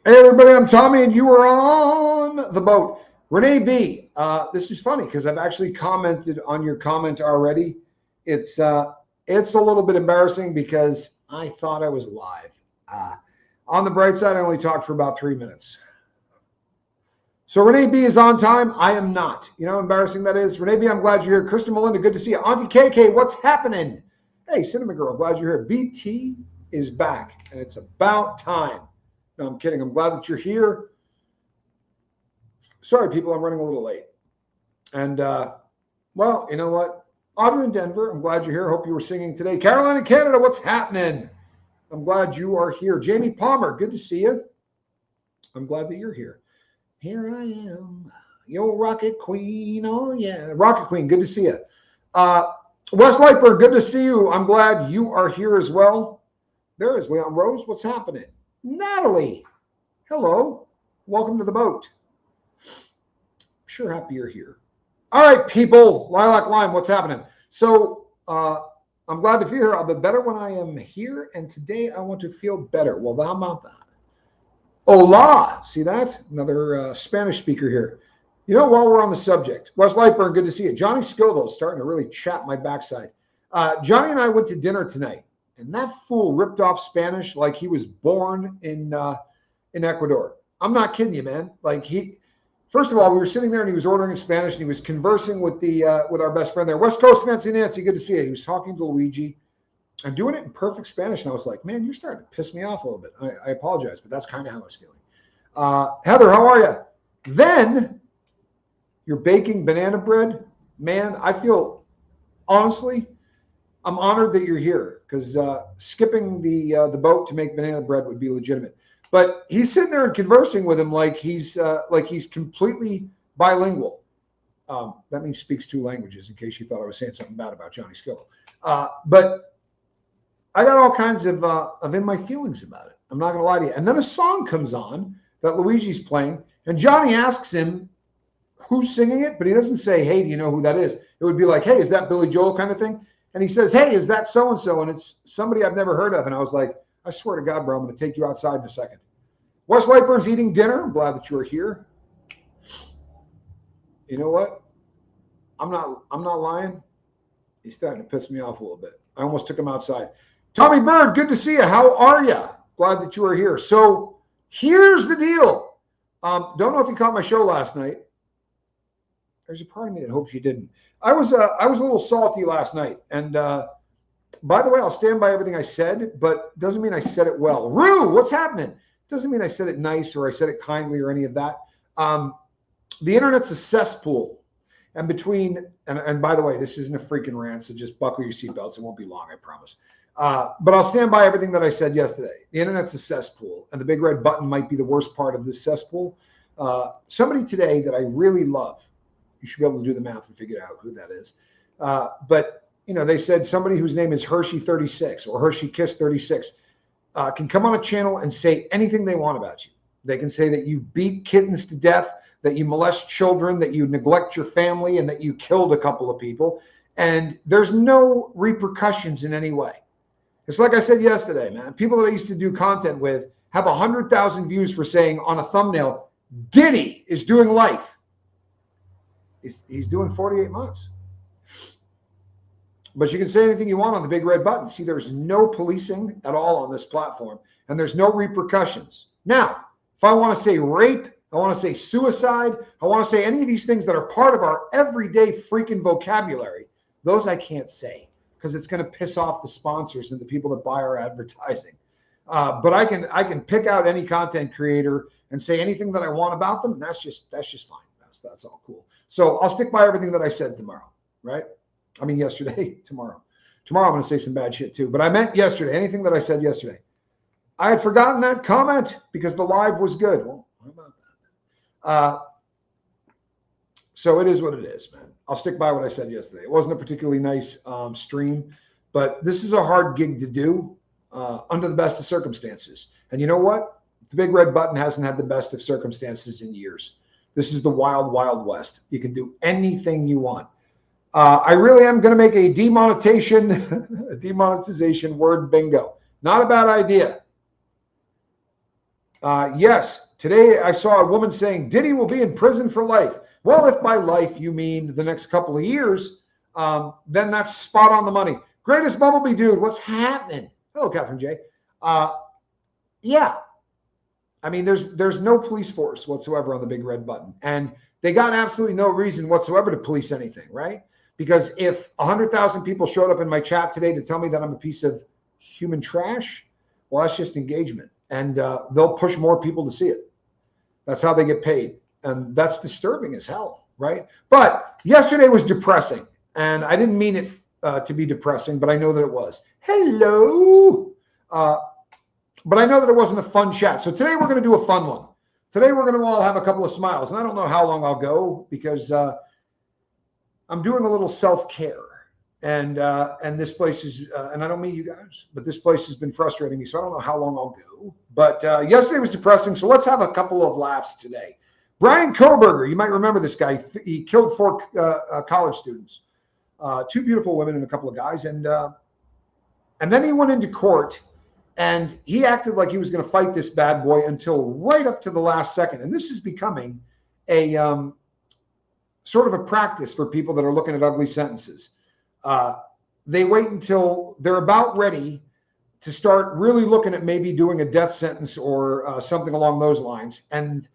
Hey everybody, I'm Tommy and you are on the boat. Renee B, this is funny because I've actually commented on your comment already. It's a little bit embarrassing because I thought I was live. On the bright side, I only talked for about 3 minutes. So Renee B is on time. I am not. You know how embarrassing that is? Renee B, I'm glad you're here. Krista Melinda, good to see you. Auntie KK, what's happening? Hey, Cinnamon Girl, glad you're here. BT is back and it's about time. No, I'm kidding. I'm glad that you're here. Sorry, people, I'm running a little late. And, well, you know what? Audrey in Denver, I'm glad you're here. Hope you were singing today. Caroline in Canada, what's happening? I'm glad you are here. Jamie Palmer, good to see you. I'm glad that you're here. Here I am, your Rocket Queen. Oh, yeah. Rocket Queen, good to see you. Wes Lightburn, good to see you. I'm glad you are here as well. There is Leon Rose. What's happening? Natalie, hello. Welcome to the boat. Sure happy you're here. All right, people. Lilac Lime, what's happening? So I'm glad to be here. I'll be better when I am here, and today I want to feel better. Well, how about that? Hola. See that? Another Spanish speaker here. You know, while we're on the subject, Wes Lightburn, good to see you. Johnny Scoville is starting to really chat my backside. Johnny and I went to dinner tonight. And that fool ripped off Spanish like he was born in Ecuador. I'm not kidding you, man. Like first of all, we were sitting there and he was ordering in Spanish and he was conversing with with our best friend there. West Coast Nancy, good to see you. He was talking to Luigi and doing it in perfect Spanish. And I was like, man, you're starting to piss me off a little bit. I apologize, but that's kind of how I was feeling. Heather, how are you? Then you're baking banana bread. Man, I feel, honestly, I'm honored that you're here because skipping the boat to make banana bread would be legitimate. But he's sitting there and conversing with him like he's completely bilingual. That means speaks 2 languages, in case you thought I was saying something bad about Johnny Scoville. But I got all kinds of in my feelings about it. I'm not going to lie to you. And then a song comes on that Luigi's playing, and Johnny asks him who's singing it, but he doesn't say, hey, do you know who that is? It would be like, hey, is that Billy Joel kind of thing? And he says, hey, is that so-and-so? And it's somebody I've never heard of. And I was like, I swear to God, bro, I'm going to take you outside in a second. Wes Lightburn's eating dinner. I'm glad that you're here. You know what? I'm not lying. He's starting to piss me off a little bit. I almost took him outside. Tommy Bird, good to see you. How are you? Glad that you are here. So here's the deal. Don't know if you caught my show last night. There's a part of me that hopes you didn't. I was a little salty last night. And by the way, I'll stand by everything I said, but doesn't mean I said it well. Rue, what's happening? Doesn't mean I said it nice or I said it kindly or any of that. The internet's a cesspool. And and by the way, this isn't a freaking rant, so just buckle your seatbelts. It won't be long, I promise. But I'll stand by everything that I said yesterday. The internet's a cesspool, and the big red button might be the worst part of this cesspool. Somebody today that I really love, you should be able to do the math and figure out who that is. But, you know, they said somebody whose name is Hershey36 or Hershey Kiss 36 can come on a channel and say anything they want about you. They can say that you beat kittens to death, that you molest children, that you neglect your family, and that you killed a couple of people. And there's no repercussions in any way. It's like I said yesterday, man. People that I used to do content with have 100,000 views for saying on a thumbnail, Diddy is doing life. He's doing 48 months. But you can say anything you want on the big red button. See, there's no policing at all on this platform, and there's no repercussions. Now, if I want to say rape, I want to say suicide, I want to say any of these things that are part of our everyday freaking vocabulary, those I can't say because it's going to piss off the sponsors and the people that buy our advertising. But I can pick out any content creator and say anything that I want about them, and that's just fine. That's all cool. So I'll stick by everything that I said tomorrow, right? I mean, yesterday, tomorrow. Tomorrow I'm going to say some bad shit too, but I meant yesterday, anything that I said yesterday. I had forgotten that comment because the live was good. Well, how about that? So it is what it is, man. I'll stick by what I said yesterday. It wasn't a particularly nice stream, but this is a hard gig to do under the best of circumstances. And you know what? The big red button hasn't had the best of circumstances in years. This is the wild, wild west. You can do anything you want. I really am going to make a demonetization word bingo. Not a bad idea. Yes, today I saw a woman saying Diddy will be in prison for life. Well, if by life you mean the next couple of years, then that's spot on the money. Greatest Bumblebee dude, what's happening? Hello, Catherine J. Yeah, I mean, there's no police force whatsoever on the big red button, and they got absolutely no reason whatsoever to police anything, right? Because if 100,000 people showed up in my chat today to tell me that I'm a piece of human trash, well, that's just engagement, and they'll push more people to see it. That's how they get paid, and that's disturbing as hell, right? But yesterday was depressing, and I didn't mean it to be depressing, but I know that it was. Hello. But I know that it wasn't a fun chat. So today we're going to do a fun one. Today we're going to all have a couple of smiles. And I don't know how long I'll go because I'm doing a little self-care. And this place is, and I don't mean you guys, but this place has been frustrating me. So I don't know how long I'll go. But yesterday was depressing. So let's have a couple of laughs today. Brian Kohberger, you might remember this guy. He killed 4 college students, 2 beautiful women and a couple of guys. And then he went into court. And he acted like he was going to fight this bad boy until right up to the last second. And this is becoming a sort of a practice for people that are looking at ugly sentences. They wait until they're about ready to start really looking at maybe doing a death sentence or something along those lines. And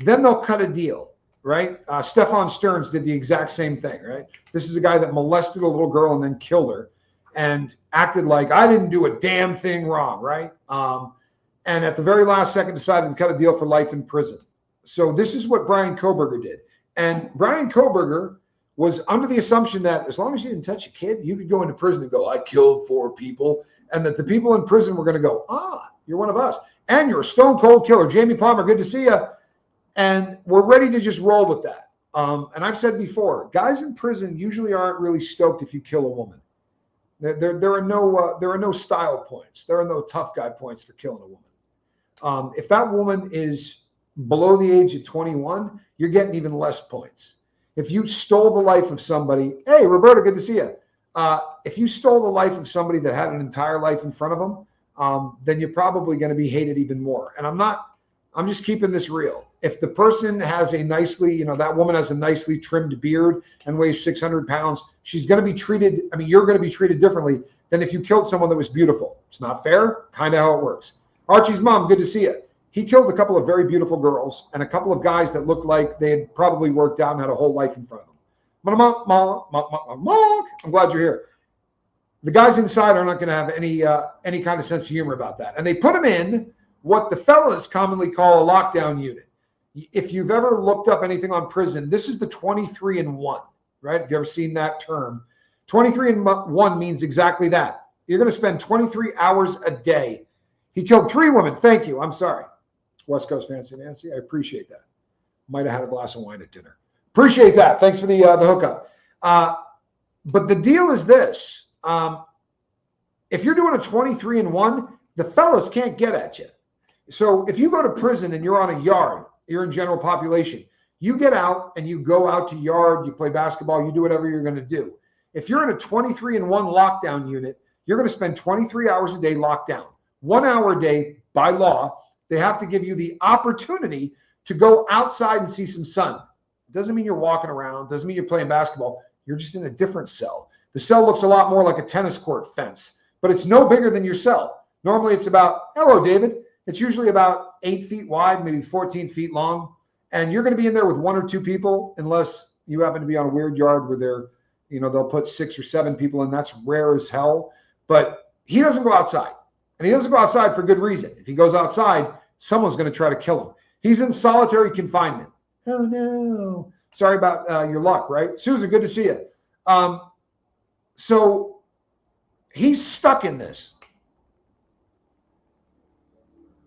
then they'll cut a deal, right? Stefan Stearns did the exact same thing, right? This is a guy that molested a little girl and then killed her. And acted like I didn't do a damn thing wrong, right? And at the very last second decided to cut a deal for life in prison. So this is what Brian Kohberger did. And Brian Kohberger was under the assumption that as long as you didn't touch a kid, you could go into prison and go, I killed 4 people. And that the people in prison were going to go, you're one of us. And you're a stone cold killer. Jamie Palmer, good to see you. And we're ready to just roll with that. And I've said before, guys in prison usually aren't really stoked if you kill a woman. There are no style points. There are no tough guy points for killing a woman. If that woman is below the age of 21, you're getting even less points. If you stole the life of somebody, hey, Roberta, good to see you. If you stole the life of somebody that had an entire life in front of them, then you're probably going to be hated even more. And I'm just keeping this real. If the person has a nicely, that woman has a nicely trimmed beard and weighs 600 pounds, she's going to be treated, you're going to be treated differently than if you killed someone that was beautiful. It's not fair, kind of how it works. Archie's mom, good to see you. He killed a couple of very beautiful girls and a couple of guys that looked like they had probably worked out and had a whole life in front of them. I'm glad you're here. The guys inside are not going to have any kind of sense of humor about that. And they put them in what the fellas commonly call a lockdown unit. If you've ever looked up anything on prison, this is the 23-and-1, right? If you've ever seen that term, 23-and-1 means exactly that. You're going to spend 23 hours a day. He killed 3 women. Thank you. I'm sorry. West Coast Fancy Nancy. I appreciate that. Might have had a glass of wine at dinner. Appreciate that. Thanks for the hookup. But the deal is this. If you're doing a 23-and-1, the fellas can't get at you. So if you go to prison and you're on a yard, you're in general population, you get out and you go out to yard, you play basketball, you do whatever you're going to do. If you're in a 23-and-1 lockdown unit, you're going to spend 23 hours a day locked down. 1 hour a day by law. They have to give you the opportunity to go outside and see some sun. It doesn't mean you're walking around. Doesn't mean you're playing basketball. You're just in a different cell. The cell looks a lot more like a tennis court fence, but it's no bigger than your cell. Normally it's about, hello, David. It's usually about 8 feet wide, maybe 14 feet long. And you're going to be in there with 1 or 2 people, unless you happen to be on a weird yard where they'll put 6 or 7 people in. That's rare as hell. But he doesn't go outside. And he doesn't go outside for good reason. If he goes outside, someone's going to try to kill him. He's in solitary confinement. Oh, no. Sorry about your luck, right? Susan, good to see you. So he's stuck in this.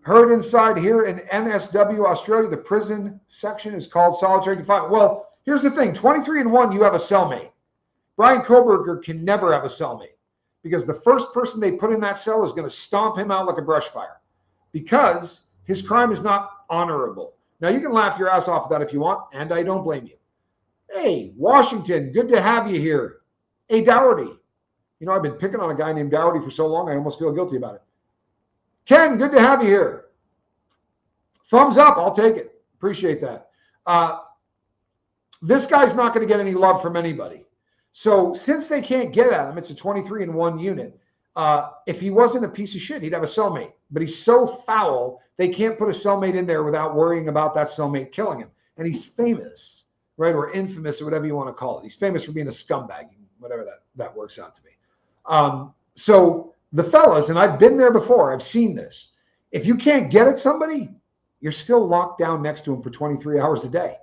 Heard inside here in NSW, Australia, the prison section is called solitary confinement. Well, here's the thing. 23-and-1, you have a cellmate. Brian Kohberger can never have a cellmate because the first person they put in that cell is going to stomp him out like a brush fire because his crime is not honorable. Now, you can laugh your ass off at that if you want, and I don't blame you. Hey, Washington, good to have you here. Hey, Dougherty. I've been picking on a guy named Dougherty for so long, I almost feel guilty about it. Ken, good to have you here. Thumbs up. I'll take it. Appreciate that. This guy's not going to get any love from anybody. So since they can't get at him, it's a 23-in-1 unit. If he wasn't a piece of shit, he'd have a cellmate. But he's so foul, they can't put a cellmate in there without worrying about that cellmate killing him. And he's famous, right? Or infamous, or whatever you want to call it. He's famous for being a scumbag, whatever that works out to be. So the fellas, and I've been there before, I've seen this. If you can't get at somebody, you're still locked down next to him for 23 hours a day.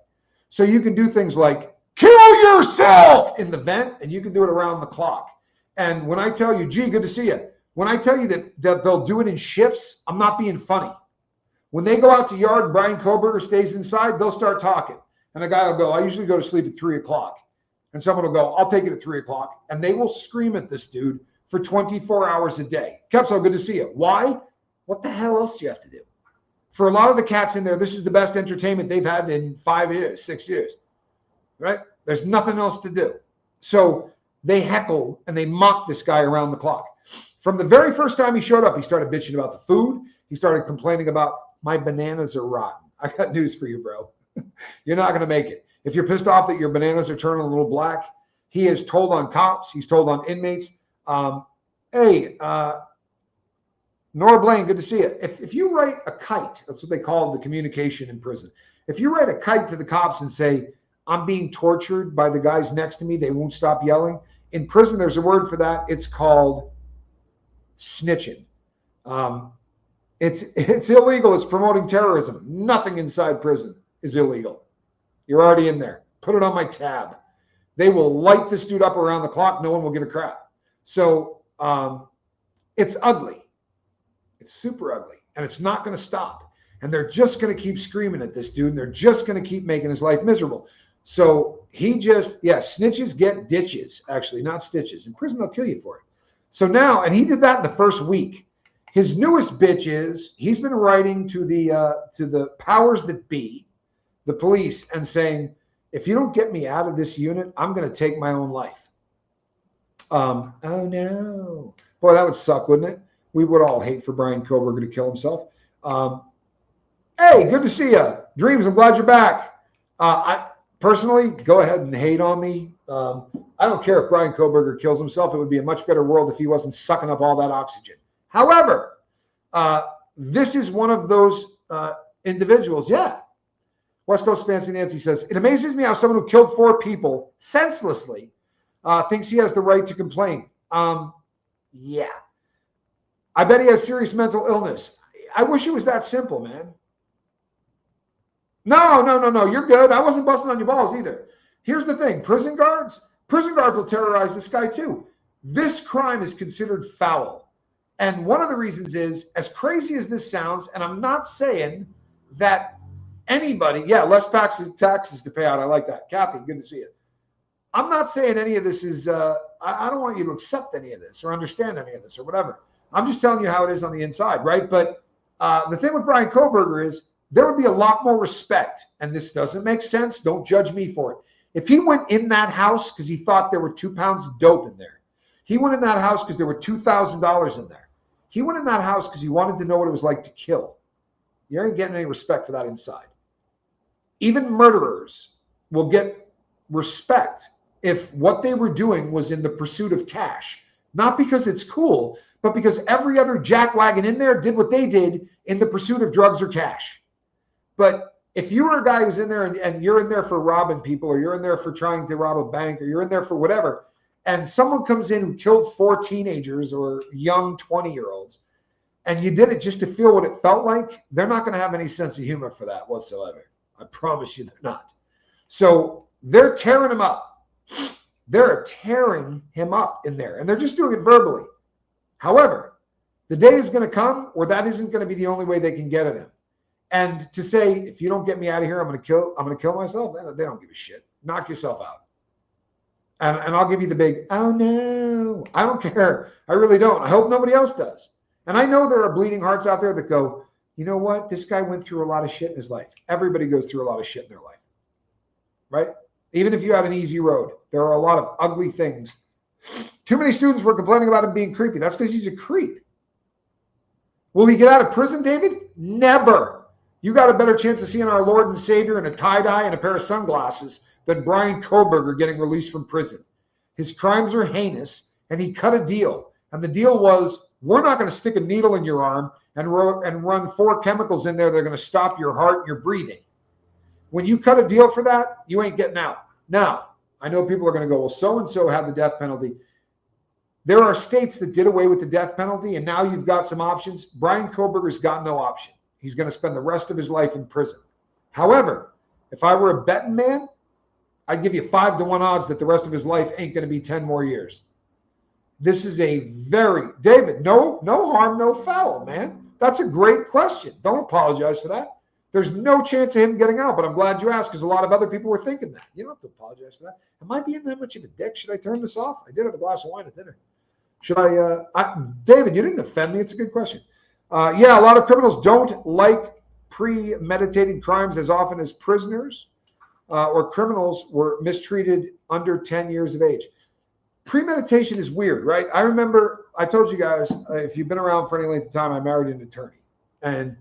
So you can do things like kill yourself in the vent, and you can do it around the clock. And when I tell you, gee, good to see you. When I tell you that they'll do it in shifts, I'm not being funny. When they go out to yard and Brian Kohberger stays inside, they'll start talking. And the guy will go, I usually go to sleep at 3 o'clock. And someone will go, I'll take it at 3 o'clock. And they will scream at this dude for 24 hours a day. Kepso, good to see you. Why? What the hell else do you have to do? For a lot of the cats in there, this is the best entertainment they've had in 5 years, 6 years, right? There's nothing else to do. So they heckle and they mock this guy around the clock. From the very first time he showed up, he started bitching about the food. He started complaining about, my bananas are rotten. I got news for you, bro. You're not going to make it. If you're pissed off that your bananas are turning a little black, he has told on cops. He's told on inmates. Nora Blaine, good to see you. If you write a kite, that's what they call the communication in prison. If you write a kite to the cops and say, I'm being tortured by the guys next to me, they won't stop yelling. In prison, there's a word for that. It's called snitching. It's illegal. It's promoting terrorism. Nothing inside prison is illegal. You're already in there. Put it on my tab. They will light this dude up around the clock. No one will give a crap. So it's ugly. It's super ugly. And it's not going to stop. And they're just going to keep screaming at this dude. And they're just going to keep making his life miserable. So he just, snitches get ditches, actually, not stitches. In prison, they'll kill you for it. So now, and he did that in the first week. His newest bitch is he's been writing to the powers that be, the police, and saying, if you don't get me out of this unit, I'm going to take my own life. Oh, no. Boy, that would suck, wouldn't it? We would all hate for Brian Kohberger to kill himself. Hey, good to see you. Dreams, I'm glad you're back. I personally, go ahead and hate on me. I don't care if Brian Kohberger kills himself. It would be a much better world if he wasn't sucking up all that oxygen. However, this is one of those individuals. Yeah. West Coast Fancy Nancy says, it amazes me how someone who killed 4 people senselessly thinks he has the right to complain. Yeah. I bet he has serious mental illness. I wish it was that simple, man. No. You're good. I wasn't busting on your balls either. Here's the thing. Prison guards will terrorize this guy too. This crime is considered foul. And one of the reasons is, as crazy as this sounds, and I'm not saying that anybody, less taxes to pay out. I like that. Kathy, good to see you. I'm not saying any of this is, I don't want you to accept any of this or understand any of this or whatever. I'm just telling you how it is on the inside, right? But the thing with Brian Kohberger is there would be a lot more respect, and this doesn't make sense. Don't judge me for it. If he went in that house because he thought there were 2 pounds of dope in there, he went in that house because there were $2,000 in there. He went in that house because he wanted to know what it was like to kill. You ain't getting any respect for that inside. Even murderers will get respect if what they were doing was in the pursuit of cash. Not because it's cool, but because every other jackwagon in there did what they did in the pursuit of drugs or cash. But if you were a guy who's in there and you're in there for robbing people, or you're in there for trying to rob a bank, or you're in there for whatever, and someone comes in who killed 4 teenagers or young 20-year-olds, and you did it just to feel what it felt like, they're not going to have any sense of humor for that whatsoever. I promise you they're not. So they're tearing him up. They're tearing him up in there, and they're just doing it verbally. However, the day is going to come where that isn't going to be the only way they can get at him. And to say, if you don't get me out of here, I'm going to kill myself. They don't give a shit. Knock yourself out. And I'll give you the big, oh no, I don't care. I really don't. I hope nobody else does. And I know there are bleeding hearts out there that go, you know what? This guy went through a lot of shit in his life. Everybody goes through a lot of shit in their life, right? Even if you had an easy road, there are a lot of ugly things. Too many students were complaining about him being creepy. That's because he's a creep. Will he get out of prison, David? Never. You got a better chance of seeing our Lord and Savior in a tie-dye and a pair of sunglasses than Brian Kohberger getting released from prison. His crimes are heinous, and he cut a deal. And the deal was, we're not going to stick a needle in your arm and run 4 chemicals in there that are going to stop your heart and your breathing. When you cut a deal for that, you ain't getting out. Now, I know people are going to go, well, so-and-so had the death penalty. There are states that did away with the death penalty, and now you've got some options. Brian Kohberger's got no option. He's going to spend the rest of his life in prison. However, if I were a betting man, I'd give you 5-1 odds that the rest of his life ain't going to be 10 more years. This is a very, David, no harm, no foul, man. That's a great question. Don't apologize for that. There's no chance of him getting out, but I'm glad you asked because a lot of other people were thinking that. You don't have to apologize for that. Am I being that much of a dick? Should I turn this off? I did have a glass of wine at dinner. Should David, you didn't offend me. It's a good question. Yeah, a lot of criminals don't like premeditated crimes as often as prisoners or criminals were mistreated under 10 years of age. Premeditation is weird, right? I remember I told you guys, if you've been around for any length of time, I married an attorney. And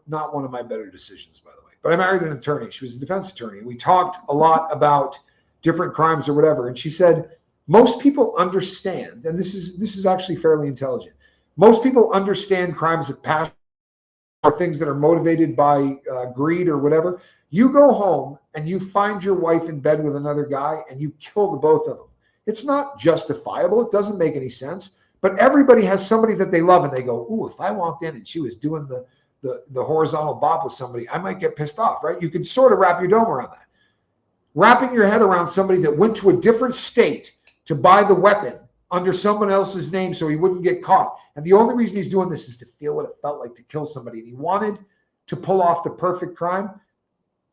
not one of my better decisions, by the way, but I married an attorney. She was a defense attorney. We talked a lot about different crimes or whatever. And she said, most people understand, and this is actually fairly intelligent. Most people understand crimes of passion or things that are motivated by greed or whatever. You go home and you find your wife in bed with another guy and you kill the both of them. It's not justifiable. It doesn't make any sense. But everybody has somebody that they love and they go, ooh, if I walked in and she was doing the horizontal bop with somebody, I might get pissed off, right? You can sort of wrap your dome around that. Wrapping your head around somebody that went to a different state to buy the weapon under someone else's name so he wouldn't get caught. And the only reason he's doing this is to feel what it felt like to kill somebody. And he wanted to pull off the perfect crime.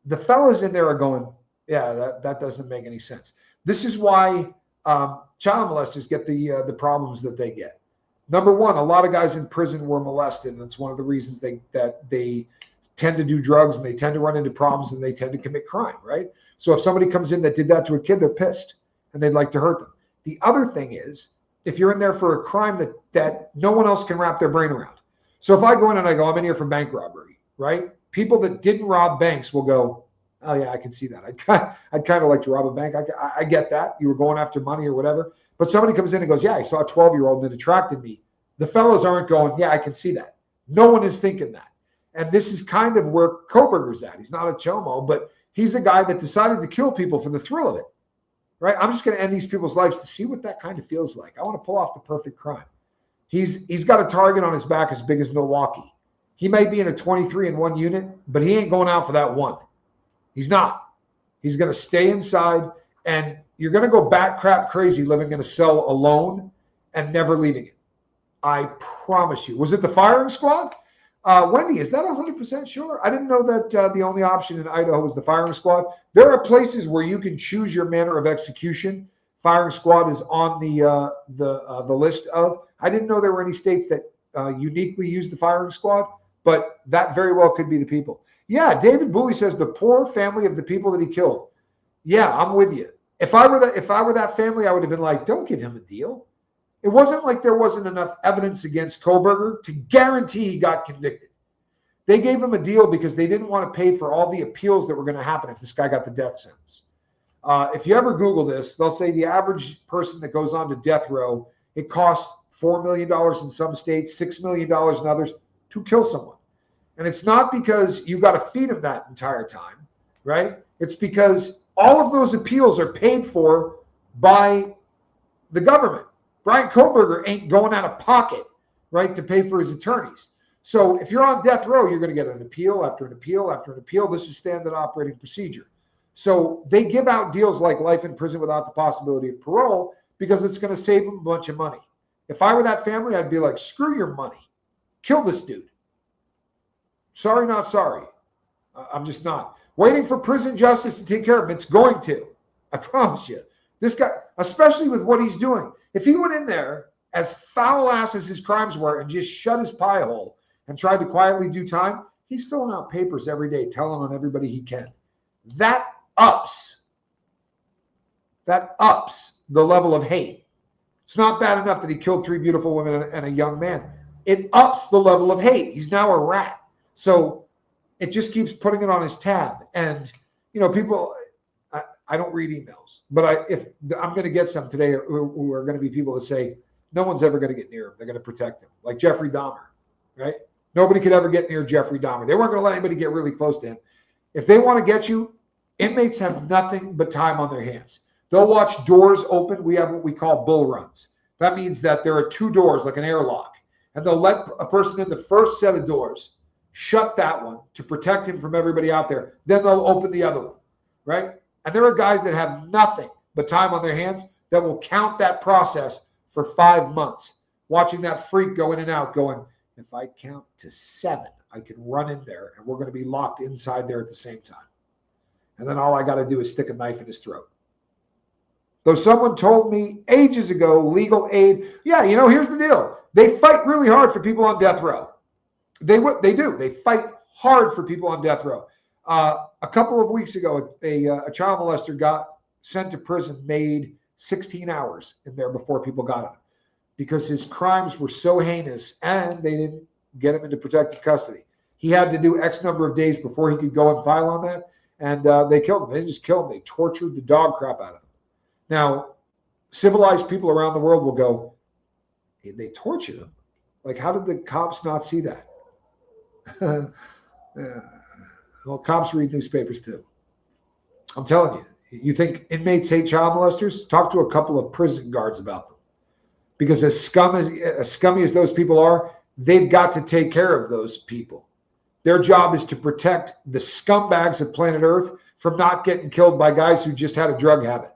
The fellas in there are going, yeah, that doesn't make any sense. This is why child molesters get the problems that they get. Number one, a lot of guys in prison were molested, and it's one of the reasons that they tend to do drugs and they tend to run into problems and they tend to commit crime, right? So if somebody comes in that did that to a kid, they're pissed and they'd like to hurt them. The other thing is, if you're in there for a crime that no one else can wrap their brain around. So if I go in and I go, I'm in here for bank robbery, right? People that didn't rob banks will go, oh yeah, I can see that. I'd kind of like to rob a bank. I get that. You were going after money or whatever. But somebody comes in and goes, yeah, I saw a 12-year-old and it attracted me. The fellows aren't going, yeah, I can see that. No one is thinking that. And this is kind of where Kohberger's at. He's not a chomo, but he's a guy that decided to kill people for the thrill of it, right? I'm just going to end these people's lives to see what that kind of feels like. I want to pull off the perfect crime. He's got a target on his back as big as Milwaukee. He may be in a 23-in-1 unit, but he ain't going out for that one. He's not. He's going to stay inside, and you're going to go bat crap crazy living in a cell alone and never leaving it. I promise you. Was it the firing squad? Wendy, is that 100% sure? I didn't know that the only option in Idaho was the firing squad. There are places where you can choose your manner of execution. Firing squad is on the list of. I didn't know there were any states that uniquely use the firing squad, but that very well could be the people. Yeah, David Booley says the poor family of the people that he killed. Yeah, I'm with you. If I were that family, I would have been like, don't give him a deal. It wasn't like there wasn't enough evidence against Kohberger to guarantee he got convicted. They gave him a deal because they didn't want to pay for all the appeals that were going to happen if this guy got the death sentence. If you ever Google this, they'll say the average person that goes on to death row, it costs $4 million in some states, $6 million in others to kill someone. And it's not because you got to feed them that entire time, right? It's because all of those appeals are paid for by the government. Brian Kohberger ain't going out of pocket, right, to pay for his attorneys. So if you're on death row, you're going to get an appeal after an appeal after an appeal. This is standard operating procedure. So they give out deals like life in prison without the possibility of parole because it's going to save them a bunch of money. If I were that family, I'd be like, screw your money. Kill this dude. Sorry, not sorry. I'm just not. Waiting for prison justice to take care of him. It's going to. I promise you. This guy, especially with what he's doing, if he went in there as foul ass as his crimes were and just shut his pie hole and tried to quietly do time, he's filling out papers every day, telling on everybody he can. That ups the level of hate. It's not bad enough that he killed 3 beautiful women and a young man. It ups the level of hate. He's now a rat. So it just keeps putting it on his tab. And, people, I don't read emails, but if I'm going to get some today who are going to be people that say, no one's ever going to get near him. They're going to protect him. Like Jeffrey Dahmer, right? Nobody could ever get near Jeffrey Dahmer. They weren't going to let anybody get really close to him. If they want to get you, inmates have nothing but time on their hands. They'll watch doors open. We have what we call bull runs. That means that there are two doors, like an airlock, and they'll let a person in the first set of doors, shut that one to protect him from everybody out there. Then they'll open the other one, right? And there are guys that have nothing but time on their hands that will count that process for 5 months, watching that freak go in and out, going, if I count to 7, I can run in there and we're going to be locked inside there at the same time. And then all I got to do is stick a knife in his throat. Though someone told me ages ago, legal aid, here's the deal. They fight really hard for people on death row. They do. They fight hard for people on death row. A couple of weeks ago, a child molester got sent to prison, made 16 hours in there before people got him because his crimes were so heinous and they didn't get him into protective custody. He had to do X number of days before he could go and file on that. And they killed him. They didn't just kill him. They tortured the dog crap out of him. Now, civilized people around the world will go, they tortured him. Like, how did the cops not see that? Well, cops read newspapers too. I'm telling you. You think inmates hate child molesters? Talk to a couple of prison guards about them. Because as scummy as those people are, they've got to take care of those people. Their job is to protect the scumbags of planet Earth from not getting killed by guys who just had a drug habit.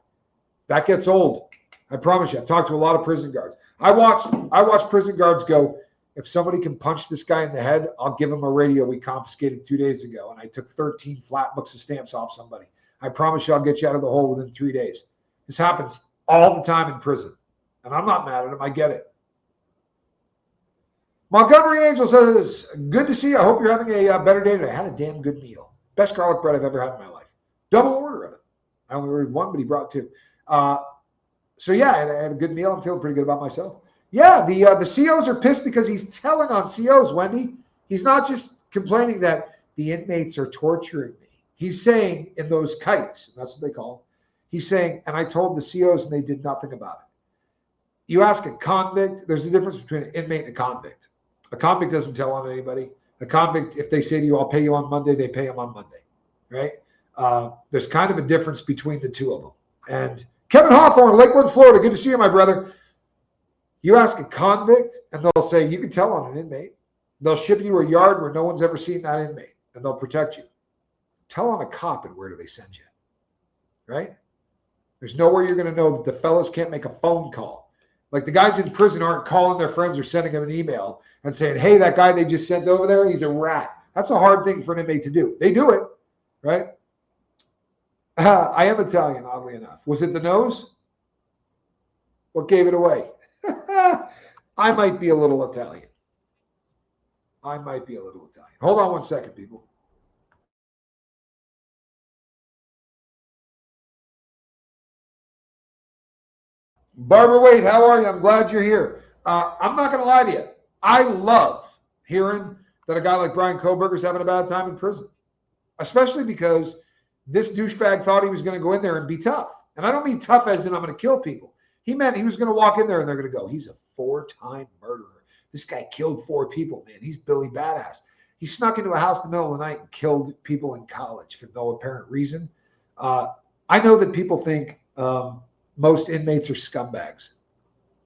That gets old. I promise you. I've talked to a lot of prison guards. I watch prison guards go, if somebody can punch this guy in the head, I'll give him a radio we confiscated 2 days ago. And I took 13 flat books of stamps off somebody. I promise you I'll get you out of the hole within 3 days. This happens all the time in prison. And I'm not mad at them. I get it. Montgomery Angel says, good to see you. I hope you're having a better day today. I had a damn good meal. Best garlic bread I've ever had in my life. Double order of it. I only ordered one, but he brought 2. So yeah, I had a good meal. I'm feeling pretty good about myself. Yeah, the COs are pissed because he's telling on COs, Wendy. He's not just complaining that the inmates are torturing me. He's saying in those kites, and that's what they call them, he's saying, and I told the COs and they did nothing about it. You ask a convict, there's a difference between an inmate and a convict. A convict doesn't tell on anybody. A convict, if they say to you, I'll pay you on Monday, they pay him on Monday, right? There's kind of a difference between the two of them. And Kevin Hawthorne, Lakewood, Florida, good to see you, my brother. You ask a convict, and they'll say, you can tell on an inmate. They'll ship you a yard where no one's ever seen that inmate, and they'll protect you. Tell on a cop, and where do they send you? Right? There's nowhere you're going to know that the fellas can't make a phone call. Like the guys in prison aren't calling their friends or sending them an email and saying, hey, that guy they just sent over there, he's a rat. That's a hard thing for an inmate to do. They do it, right? I am Italian, oddly enough. Was it the nose? What gave it away? I might be a little Italian. Hold on 1 second, people. Barbara Wade, how are you? I'm glad you're here. I'm not going to lie to you. I love hearing that a guy like Brian Kohberger is having a bad time in prison, especially because this douchebag thought he was going to go in there and be tough. And I don't mean tough as in I'm going to kill people. He meant he was going to walk in there and they're going to go, he's a 4-time murderer. This guy killed 4 people, man. He's Billy Badass. He snuck into a house in the middle of the night and killed people in college for no apparent reason. I know that people think most inmates are scumbags.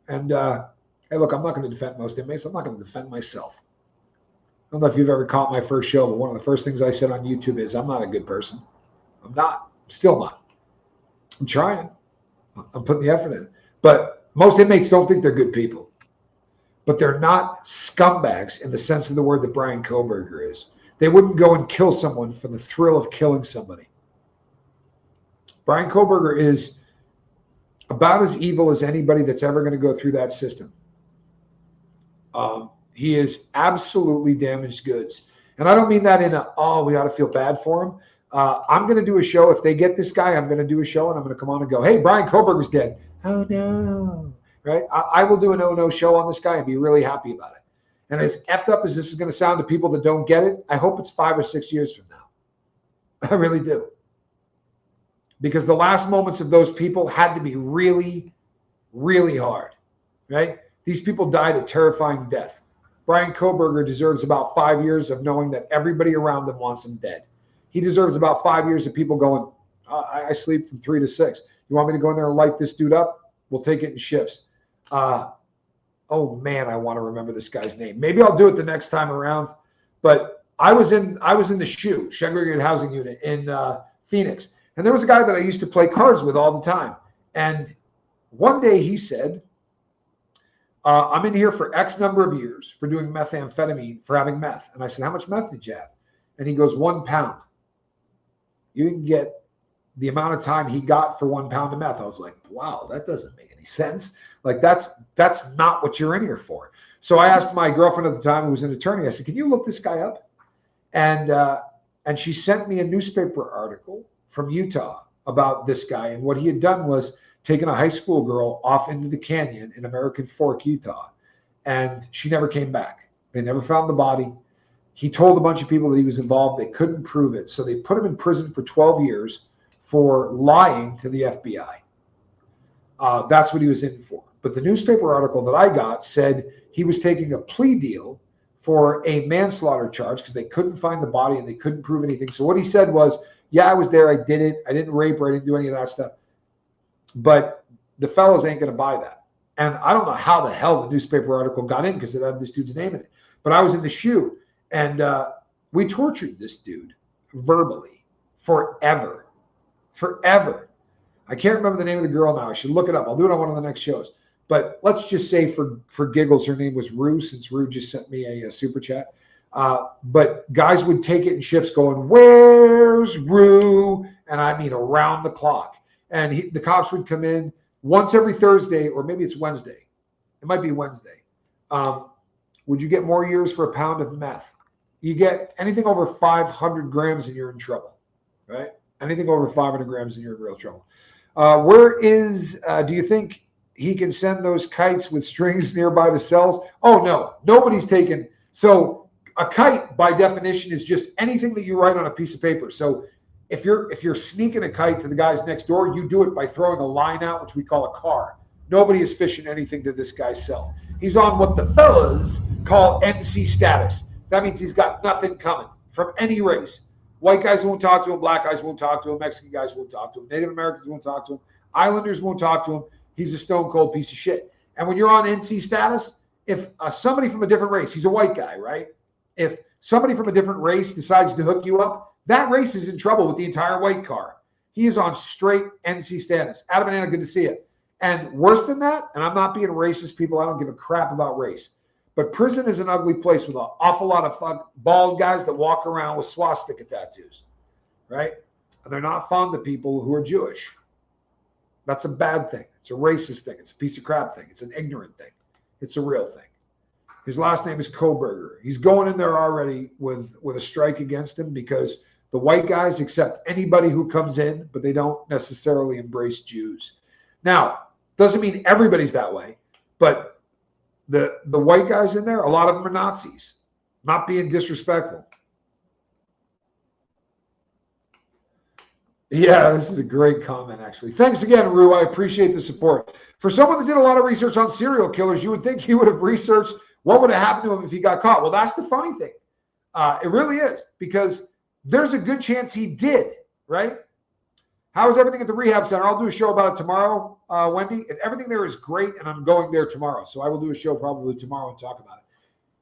And hey, look, I'm not going to defend most inmates. I'm not going to defend myself. I don't know if you've ever caught my first show, but one of the first things I said on YouTube is I'm not a good person. I'm not. I'm still not. I'm trying. I'm putting the effort in. But most inmates don't think they're good people. But they're not scumbags in the sense of the word that Brian Kohberger is. They wouldn't go and kill someone for the thrill of killing somebody. Brian Kohberger is about as evil as anybody that's ever going to go through that system. He is absolutely damaged goods. And I don't mean that in a, oh, we ought to feel bad for him. I'm going to do a show. If they get this guy, I'm going to do a show and I'm going to come on and go, hey, Brian Kohberger's dead. Oh, no. Right? I will do an oh, no show on this guy and be really happy about it. And as effed up as this is going to sound to people that don't get it, I hope it's 5 or 6 years from now. I really do. Because the last moments of those people had to be really, really hard, right? These people died a terrifying death. Brian Kohberger deserves about 5 years of knowing that everybody around them wants him dead. He deserves about 5 years of people going, I sleep from 3 to 6. You want me to go in there and light this dude up? We'll take it in shifts. Oh man, I want to remember this guy's name. Maybe I'll do it the next time around. But I was in the SHU, Segregated Housing Unit in Phoenix. And there was a guy that I used to play cards with all the time. And one day he said, I'm in here for X number of years for doing methamphetamine, for having meth. And I said, how much meth did you have? And he goes, 1 pound. You didn't get the amount of time he got for 1 pound of meth. I was like, wow, that doesn't make any sense. Like that's not what you're in here for. So I asked my girlfriend at the time, who was an attorney, I said, can you look this guy up? And she sent me a newspaper article from Utah about this guy. And what he had done was taken a high school girl off into the canyon in American Fork, Utah. And she never came back. They never found the body. He told a bunch of people that he was involved. They couldn't prove it. So they put him in prison for 12 years for lying to the FBI. That's what he was in for. But the newspaper article that I got said he was taking a plea deal for a manslaughter charge because they couldn't find the body and they couldn't prove anything. So what he said was, yeah, I was there. I did it. I didn't rape her. I didn't do any of that stuff. But the fellows ain't going to buy that. And I don't know how the hell the newspaper article got in because it had this dude's name in it. But I was in the SHU, and we tortured this dude verbally forever. Forever. I can't remember the name of the girl now. I should look it up. I'll do it on one of the next shows. But let's just say for giggles, her name was Rue, since Rue just sent me a super chat. But guys would take it in shifts going, where's Rue? And I mean around the clock. And the cops would come in once every Thursday, or maybe it's Wednesday. It might be Wednesday. Would you get more years for a pound of meth? You get anything over 500 grams and you're in trouble, right? Anything over 500 grams and you're in real trouble. Do you think he can send those kites with strings nearby to cells? Oh, no, nobody's taken. So a kite by definition is just anything that you write on a piece of paper. So if you're sneaking a kite to the guys next door, you do it by throwing a line out, which we call a car. Nobody is fishing anything to this guy's cell. He's on what the fellas call NC status. That means he's got nothing coming from any race. White guys won't talk to him. Black guys won't talk to him. Mexican guys won't talk to him. Native Americans won't talk to him. Islanders won't talk to him. He's a stone cold piece of shit. And when you're on NC status, if somebody from a different race, he's a white guy, right? If somebody from a different race decides to hook you up, that race is in trouble with the entire white car. He is on straight NC status. Adam and Anna, good to see you. And worse than that, and I'm not being racist, people, I don't give a crap about race. But prison is an ugly place with an awful lot of bald guys that walk around with swastika tattoos, right? And they're not fond of people who are Jewish. That's a bad thing. It's a racist thing. It's a piece of crap thing. It's an ignorant thing. It's a real thing. His last name is Kohberger. He's going in there already with a strike against him because the white guys accept anybody who comes in, but they don't necessarily embrace Jews. Now, doesn't mean everybody's that way, but the white guys in there, a lot of them are Nazis. Not being disrespectful. Yeah, this is a great comment, actually. Thanks again, Rue. I appreciate the support. For someone that did a lot of research on serial killers, you would think he would have researched what would have happened to him if he got caught. Well, that's the funny thing. It really is, because there's a good chance he did, right? How is everything at the rehab center? I'll do a show about it tomorrow, Wendy. Everything there is great, and I'm going there tomorrow. So I will do a show probably tomorrow and talk about it.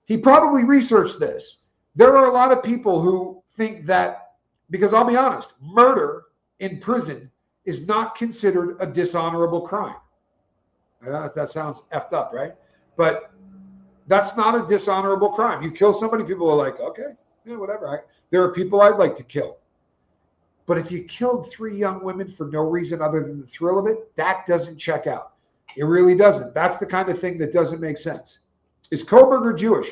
He probably researched this. There are a lot of people who think that, because I'll be honest, murder in prison is not considered a dishonorable crime. I don't know if that sounds effed up, right? But that's not a dishonorable crime. You kill somebody, people are like, okay, yeah, whatever. There are people I'd like to kill. But if you killed 3 young women for no reason other than the thrill of it, that doesn't check out. It really doesn't. That's the kind of thing that doesn't make sense. Is Kohberger Jewish?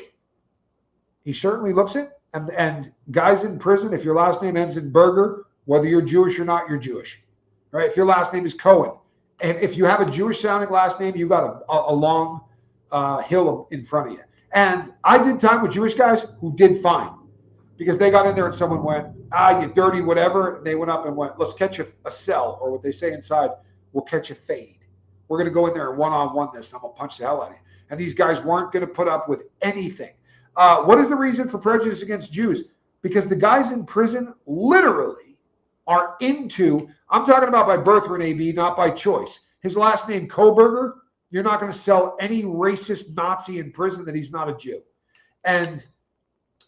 He certainly looks it. And guys in prison, if your last name ends in Berger, whether you're Jewish or not, you're Jewish. Right? If your last name is Cohen, and if you have a Jewish sounding last name, you've got a long hill in front of you. And I did time with Jewish guys who did fine because they got in there and someone went, you dirty whatever. And they went up and went, let's catch a cell, or what they say inside, we'll catch a fade. We're going to go in there and one-on-one this, and I'm going to punch the hell out of you. And these guys weren't going to put up with anything. What is the reason for prejudice against Jews? Because the guys in prison literally are into, I'm talking about by birth, Renee B., not by choice. His last name, Kohberger, you're not going to sell any racist Nazi in prison that he's not a Jew. And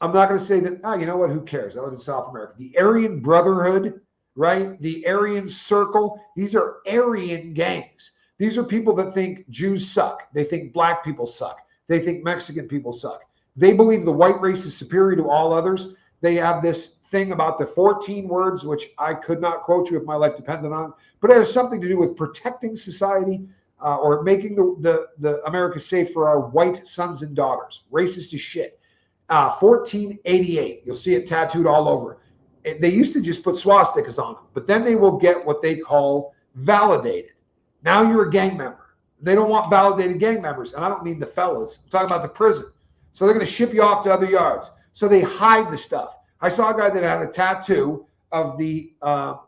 I'm not going to say that, you know what, who cares? I live in South America. The Aryan Brotherhood, right? The Aryan Circle, these are Aryan gangs. These are people that think Jews suck. They think black people suck. They think Mexican people suck. They believe the white race is superior to all others. They have this thing about the 14 words, which I could not quote you if my life depended on it, but it has something to do with protecting society or making the America safe for our white sons and daughters. Racist as shit. 1488. You'll see it tattooed all over. They used to just put swastikas on them, but then they will get what they call validated. Now you're a gang member. They don't want validated gang members. And I don't mean the fellas. I'm talking about the prison. So they're going to ship you off to other yards. So they hide the stuff. I saw a guy that had a tattoo of the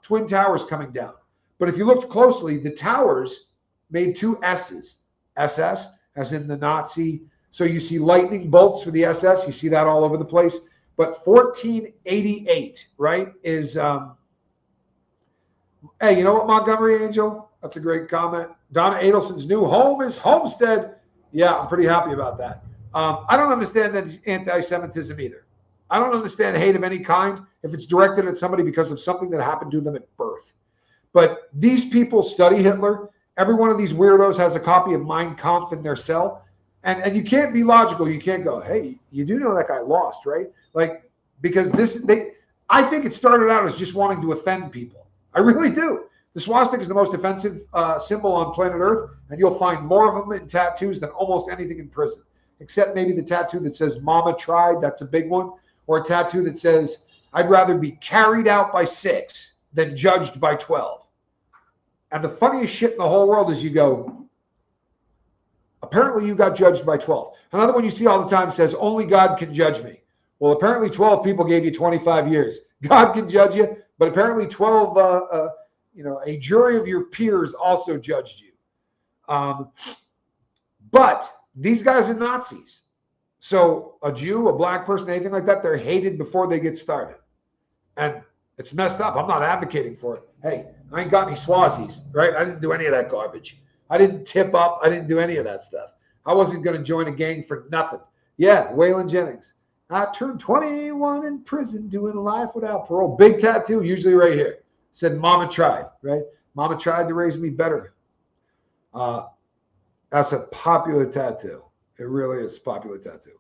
Twin Towers coming down. But if you looked closely, the towers made two S's. SS, as in the Nazi. So you see lightning bolts for the SS. You see that all over the place. But 1488, right, is, hey, you know what, Montgomery Angel? That's a great comment. Donna Adelson's new home is Homestead. Yeah, I'm pretty happy about that. I don't understand that it's anti-Semitism either. I don't understand hate of any kind if it's directed at somebody because of something that happened to them at birth. But these people study Hitler. Every one of these weirdos has a copy of Mein Kampf in their cell. And you can't be logical. You can't go, hey, you do know that guy lost, right? Like, because I think it started out as just wanting to offend people. I really do. The swastika is the most offensive symbol on planet Earth, and you'll find more of them in tattoos than almost anything in prison, except maybe the tattoo that says Mama tried. That's a big one. Or a tattoo that says, I'd rather be carried out by 6 than judged by 12. And the funniest shit in the whole world is you go, apparently you got judged by 12. Another one you see all the time says, only God can judge me. Well, apparently 12 people gave you 25 years. God can judge you, but apparently 12, a jury of your peers also judged you. But these guys are Nazis. So a Jew, a black person, anything like that, they're hated before they get started. And it's messed up. I'm not advocating for it. Hey, I ain't got any Swazis, right? I didn't do any of that garbage. I didn't tip up. I didn't do any of that stuff. I wasn't going to join a gang for nothing. Yeah, Waylon Jennings. I turned 21 in prison doing life without parole. Big tattoo, usually right here. Said Mama tried, right? Mama tried to raise me better. That's a popular tattoo. It really is a popular tattoo.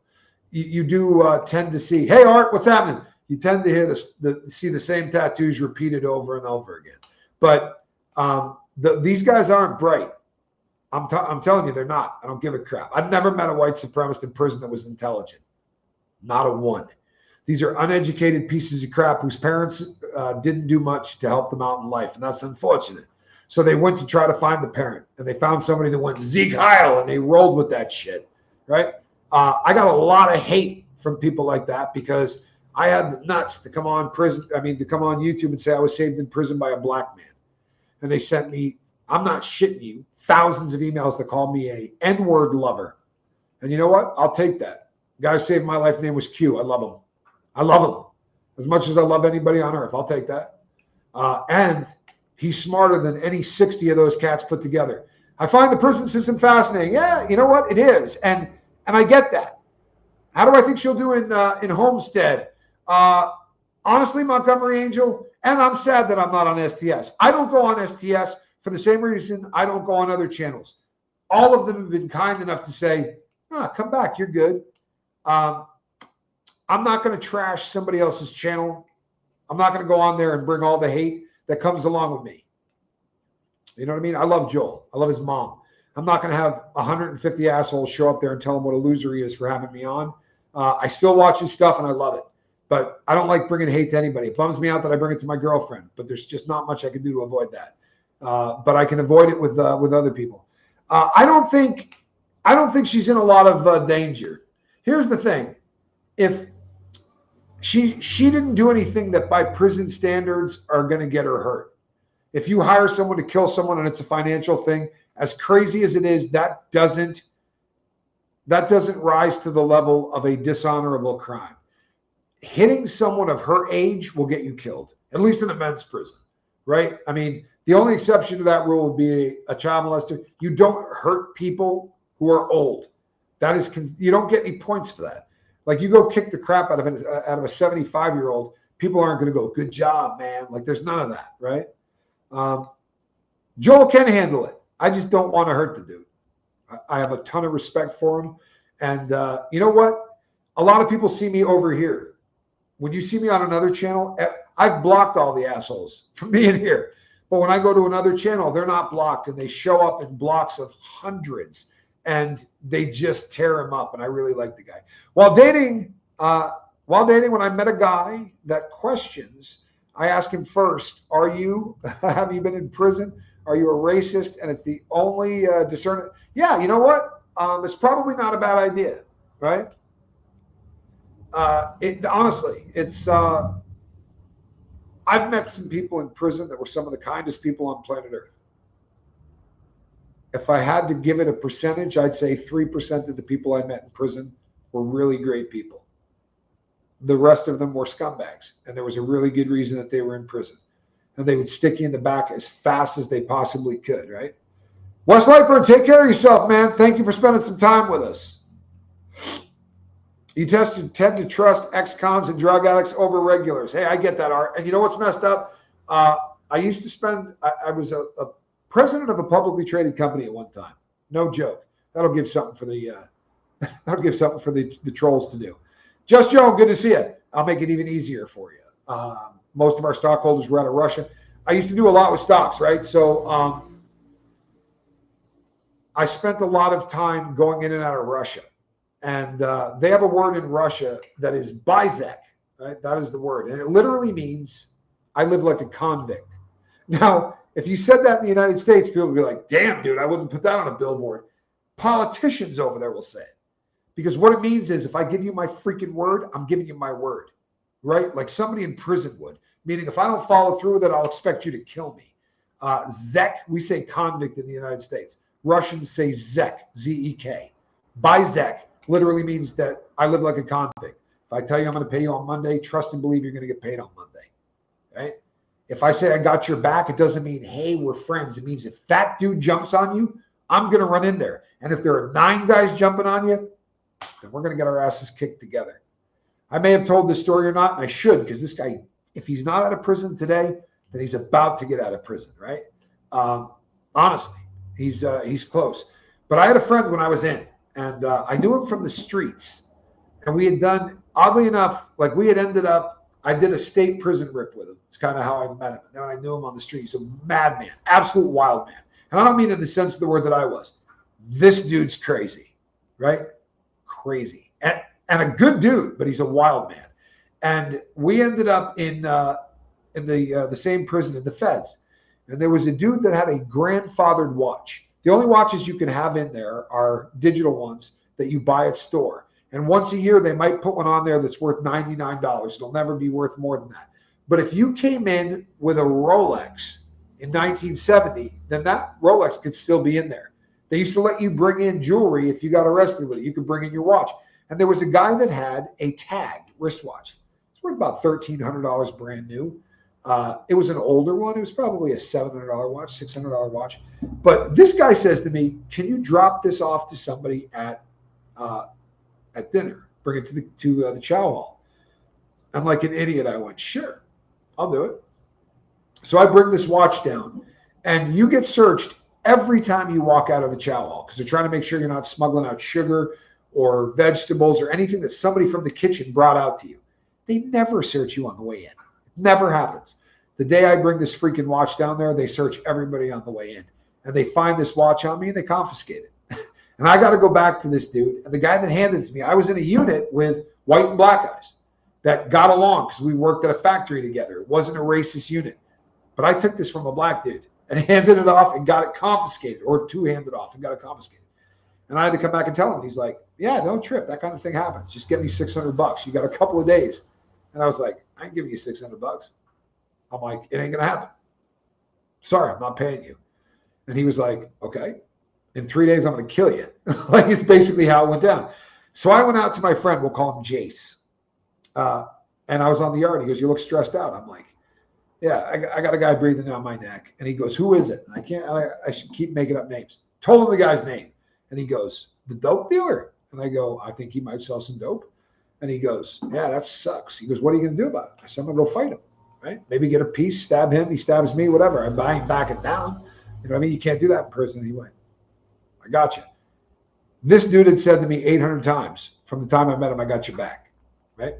You do tend to see, hey, Art, what's happening? You tend to hear see the same tattoos repeated over and over again. But these guys aren't bright. I'm telling you, they're not. I don't give a crap. I've never met a white supremacist in prison that was intelligent. Not a one. These are uneducated pieces of crap whose parents didn't do much to help them out in life, and that's unfortunate. So they went to try to find the parent, and they found somebody that went Zeke Heil, and they rolled with that shit, right? I got a lot of hate from people like that because I had the nuts to come on YouTube and say I was saved in prison by a black man. And they sent me, I'm not shitting you, thousands of emails that called me a N-word lover. And you know what? I'll take that. The guy who saved my life name was Q. I love him. I love him. As much as I love anybody on earth, I'll take that. And he's smarter than any 60 of those cats put together. I find the prison system fascinating. Yeah, you know what? It is. And I get that. How do I think she'll do in Homestead? Honestly, Montgomery Angel, and I'm sad that I'm not on STS. I don't go on STS for the same reason I don't go on other channels. All of them have been kind enough to say, come back, you're good. I'm not going to trash somebody else's channel. I'm not going to go on there and bring all the hate that comes along with me. You know what I mean? I love Joel. I love his mom. I'm not going to have 150 assholes show up there and tell him what a loser he is for having me on. I still watch his stuff and I love it. But I don't like bringing hate to anybody. It bums me out that I bring it to my girlfriend, but there's just not much I can do to avoid that. But I can avoid it with other people. I don't think she's in a lot of danger. here's the thing. If she didn't do anything that by prison standards are going to get her hurt. If you hire someone to kill someone and it's a financial thing, as crazy as it is, that doesn't rise to the level of a dishonorable crime. Hitting someone of her age will get you killed, at least in a men's prison, right? I mean, the only exception to that rule would be a child molester. You don't hurt people who are old. That is, you don't get any points for that. Like, you go kick the crap out of a 75-year-old, people aren't going to go, good job, man. Like, there's none of that, right? Joel can handle it. I just don't want to hurt the dude. I have a ton of respect for him. And you know what? A lot of people see me over here. When you see me on another channel, I've blocked all the assholes from being here. But when I go to another channel, they're not blocked, and they show up in blocks of hundreds, and they just tear him up. And I really like the guy. While dating, when I met a guy that questions, I ask him first, have you been in prison? Are you a racist? And it's the only discernment. Yeah, you know what? It's probably not a bad idea, right? Honestly, I've met some people in prison that were some of the kindest people on planet Earth. If I had to give it a percentage, I'd say 3% of the people I met in prison were really great people. The rest of them were scumbags, and there was a really good reason that they were in prison. And they would stick you in the back as fast as they possibly could, right? Wes Lightburn, take care of yourself, man. Thank you for spending some time with us. You tend to trust ex-cons and drug addicts over regulars. Hey, I get that, Art. And you know what's messed up? I was a president of a publicly traded company at one time. No joke. That'll give something for the trolls to do. Just Joe, good to see you. I'll make it even easier for you. Most of our stockholders were out of Russia. I used to do a lot with stocks, right? So I spent a lot of time going in and out of Russia. And they have a word in Russia that is bizek, right? That is the word. And it literally means I live like a convict. Now, if you said that in the United States, people would be like, damn, dude, I wouldn't put that on a billboard. Politicians over there will say it. Because what it means is if I give you my freaking word, I'm giving you my word, right? Like somebody in prison would. Meaning if I don't follow through with it, I'll expect you to kill me. Zek, we say convict in the United States. Russians say Zek, Z-E-K. Bizek literally means that I live like a convict. If I tell you I'm going to pay you on Monday, trust and believe you're going to get paid on Monday, right? If I say I got your back, it doesn't mean, hey, we're friends. It means if that dude jumps on you, I'm going to run in there. And if there are 9 guys jumping on you, then we're going to get our asses kicked together. I may have told this story or not, and I should, because this guy, if he's not out of prison today, then he's about to get out of prison, right? Honestly, he's close. But I had a friend when I was in, and I knew him from the streets. And we had done, oddly enough, like we had ended up, I did a state prison rip with him. It's kind of how I met him. And then I knew him on the street. He's a madman, absolute wild man. And I don't mean in the sense of the word that I was. This dude's crazy, right? Crazy. And a good dude, but he's a wild man. And we ended up in the same prison in the feds. And there was a dude that had a grandfathered watch. The only watches you can have in there are digital ones that you buy at store. And once a year, they might put one on there that's worth $99. It'll never be worth more than that. But if you came in with a Rolex in 1970, then that Rolex could still be in there. They used to let you bring in jewelry if you got arrested with it. You could bring in your watch. And there was a guy that had a tagged wristwatch. It's worth about $1,300 brand new. It was an older one. It was probably a $700 watch, $600 watch. But this guy says to me, can you drop this off to somebody at dinner? Bring it to the chow hall. I'm like an idiot. I went, sure, I'll do it. So I bring this watch down, and you get searched every time you walk out of the chow hall because they're trying to make sure you're not smuggling out sugar or vegetables or anything that somebody from the kitchen brought out to you. They never search you on the way in. Never happens. The day I bring this freaking watch down there, they search everybody on the way in. And they find this watch on me and they confiscate it. And I got to go back to this dude. And the guy that handed it to me, I was in a unit with white and black guys that got along because we worked at a factory together. It wasn't a racist unit. But I took this from a black dude and handed it off and got it confiscated, or two-handed off and got it confiscated. And I had to come back and tell him. He's like, yeah, don't trip. That kind of thing happens. Just get me $600. You got a couple of days. And I was like, I ain't giving you $600. I'm like, it ain't going to happen. Sorry, I'm not paying you. And he was like, okay, in 3 days, I'm going to kill you. Like, it's basically how it went down. So I went out to my friend, we'll call him Jace. And I was on the yard. He goes, you look stressed out. I'm like, yeah, I got a guy breathing down my neck. And he goes, who is it? And I should keep making up names. Told him the guy's name. And he goes, the dope dealer. And I go, I think he might sell some dope. And he goes, yeah, that sucks. He goes, what are you going to do about it? I said, I'm going to go fight him, right? Maybe get a piece, stab him. He stabs me, whatever. I ain't backing down. You know what I mean? You can't do that in prison. He went, I got you. This dude had said to me 800 times from the time I met him, I got your back, right?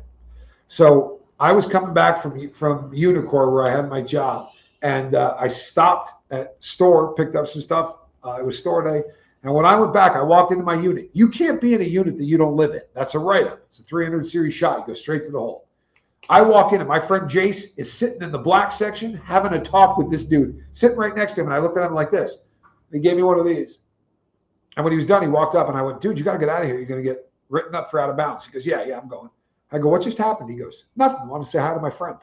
So I was coming back from Unicor where I had my job, and I stopped at store, picked up some stuff. It was store day. And when I went back, I walked into my unit. You can't be in a unit that you don't live in. That's a write-up. It's a 300 series shot. You go straight to the hole. I walk in, and my friend Jace is sitting in the black section having a talk with this dude, sitting right next to him. And I looked at him like this. He gave me one of these. And when he was done, he walked up, and I went, dude, you got to get out of here. You're going to get written up for out of bounds. He goes, yeah, I'm going. I go, what just happened? He goes, nothing. I want to say hi to my friend.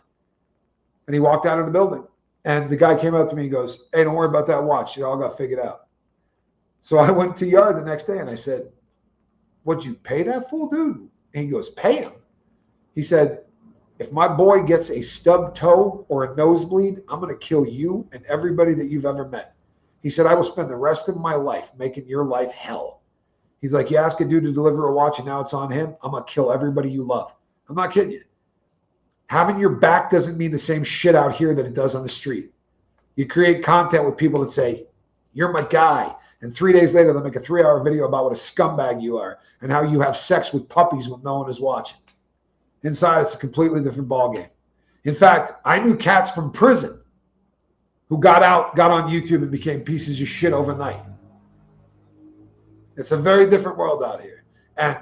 And he walked out of the building. And the guy came up to me and goes, hey, don't worry about that watch. It all got figured out. So I went to yard the next day and I said, what'd you pay that fool, dude? And he goes, pay him. He said, if my boy gets a stubbed toe or a nosebleed, I'm going to kill you and everybody that you've ever met. He said, I will spend the rest of my life making your life hell. He's like, you ask a dude to deliver a watch and now it's on him. I'm going to kill everybody you love. I'm not kidding you. Having your back doesn't mean the same shit out here that it does on the street. You create content with people that say, you're my guy. And 3 days later, they'll make a 3-hour video about what a scumbag you are and how you have sex with puppies when no one is watching. Inside, it's a completely different ballgame. In fact, I knew cats from prison who got out, got on YouTube, and became pieces of shit overnight. It's a very different world out here. And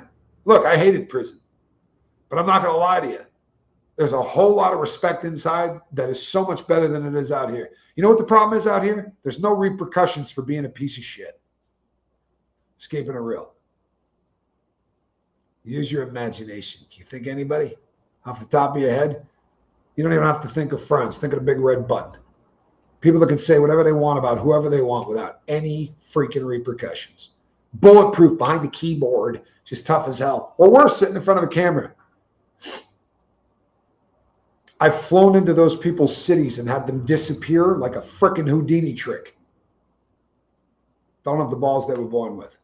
look, I hated prison, but I'm not going to lie to you. There's a whole lot of respect inside that is so much better than it is out here. You know what the problem is out here? There's no repercussions for being a piece of shit. Just keeping it real. Use your imagination. Can you think of anybody off the top of your head? You don't even have to think of friends. Think of the big red button. People that can say whatever they want about whoever they want without any freaking repercussions. Bulletproof behind the keyboard, just tough as hell. Or worse, sitting in front of a camera. I've flown into those people's cities and had them disappear like a frickin' Houdini trick. Don't have the balls they were born with.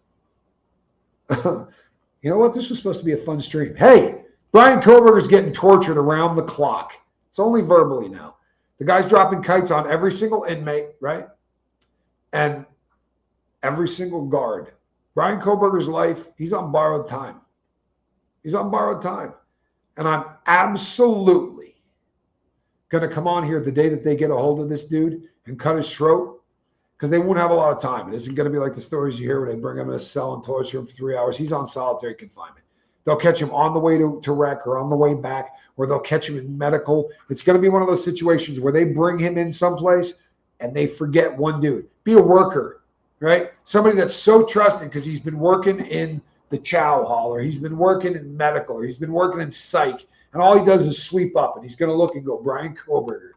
You know what? This was supposed to be a fun stream. Hey, Brian Kohberger's getting tortured around the clock. It's only verbally now. The guy's dropping kites on every single inmate, right? And every single guard. Brian Kohberger's life, he's on borrowed time. He's on borrowed time. And I'm absolutely going to come on here the day that they get a hold of this dude and cut his throat, because they won't have a lot of time. It isn't going to be like the stories you hear where they bring him in a cell and torture him for 3 hours. He's on solitary confinement. They'll catch him on the way to rec or on the way back, or they'll catch him in medical. It's going to be one of those situations where they bring him in someplace and they forget one dude. Be a worker, right? Somebody that's so trusted because he's been working in the chow hall, or he's been working in medical, or he's been working in psych, and all he does is sweep up, and he's going to look and go, Brian Kohberger,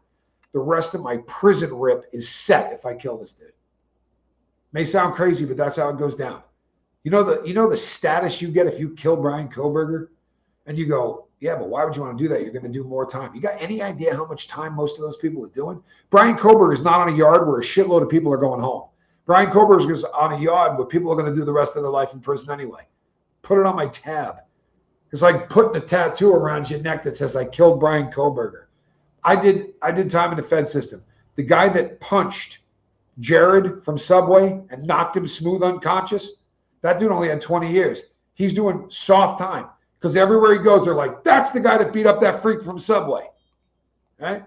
the rest of my prison rip is set if I kill this dude. May sound crazy, but that's how it goes down. You know the status you get if you kill Brian Kohberger? And you go, yeah, but why would you want to do that? You're going to do more time. You got any idea how much time most of those people are doing? Brian Kohberger is not on a yard where a shitload of people are going home. Brian Kohberger is on a yard where people are going to do the rest of their life in prison anyway. Put it on my tab. It's like putting a tattoo around your neck that says, I killed Brian Kohberger. I did time in the Fed system. The guy that punched Jared from Subway and knocked him smooth unconscious, that dude only had 20 years. He's doing soft time because everywhere he goes, they're like, that's the guy that beat up that freak from Subway. Right?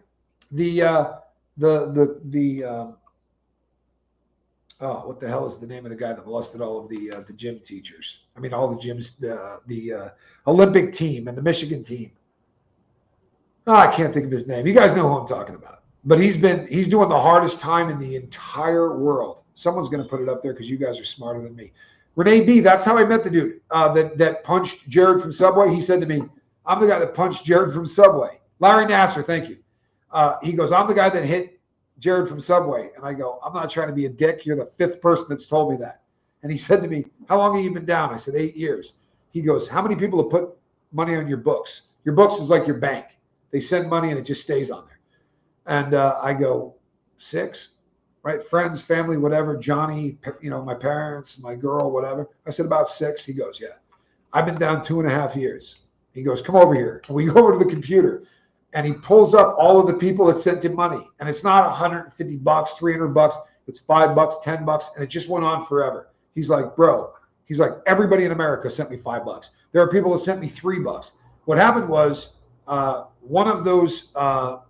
What the hell is the name of the guy that molested all of the gym teachers? I mean, all the gyms, the Olympic team and the Michigan team. Oh, I can't think of his name. You guys know who I'm talking about. But he's doing the hardest time in the entire world. Someone's going to put it up there because you guys are smarter than me. Renee B, that's how I met the dude that punched Jared from Subway. He said to me, I'm the guy that punched Jared from Subway. Larry Nasser, thank you. He goes, I'm the guy that hit Jared from Subway. And I go, I'm not trying to be a dick. You're the fifth person that's told me that. And he said to me, how long have you been down? I said, 8 years. He goes, how many people have put money on your books? Your books is like your bank. They send money and it just stays on there. And I go, 6, right? Friends, family, whatever. Johnny, my parents, my girl, whatever. I said, about 6. He goes, yeah. I've been down 2.5 years. He goes, come over here. And we go over to the computer. And he pulls up all of the people that sent him money. And it's not $150, $300. It's $5, $10. And it just went on forever. He's like, bro, everybody in America sent me $5. There are people that sent me $3. What happened was one of the